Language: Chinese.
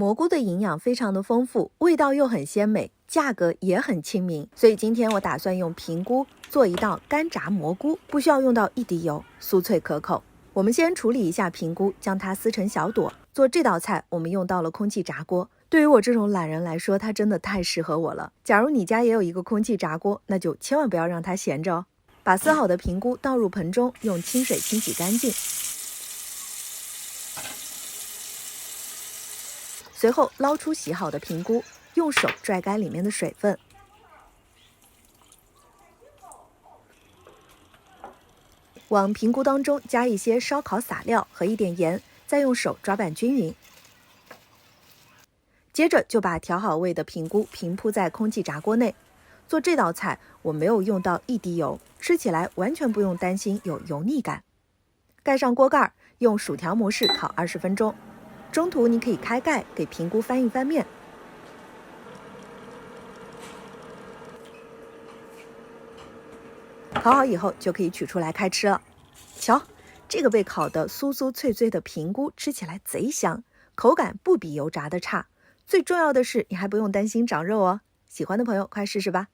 蘑菇的营养非常的丰富，味道又很鲜美，价格也很亲民，所以今天我打算用平菇做一道干炸蘑菇，不需要用到一滴油，酥脆可口。我们先处理一下平菇，将它撕成小朵。做这道菜，我们用到了空气炸锅。对于我这种懒人来说，它真的太适合我了。假如你家也有一个空气炸锅，那就千万不要让它闲着哦。把撕好的平菇倒入盆中，用清水清洗干净。随后捞出洗好的平菇，用手拽干里面的水分。往平菇当中加一些烧烤撒料和一点盐，再用手抓拌均匀。接着就把调好味的平菇平铺在空气炸锅内。做这道菜我没有用到一滴油，吃起来完全不用担心有油腻感。盖上锅盖，用薯条模式烤20分钟。中途你可以开盖，给平菇翻一翻面。烤好以后就可以取出来开吃了。瞧，这个被烤得酥酥脆脆的平菇吃起来贼香，口感不比油炸的差。最重要的是，你还不用担心长肉哦。喜欢的朋友快试试吧。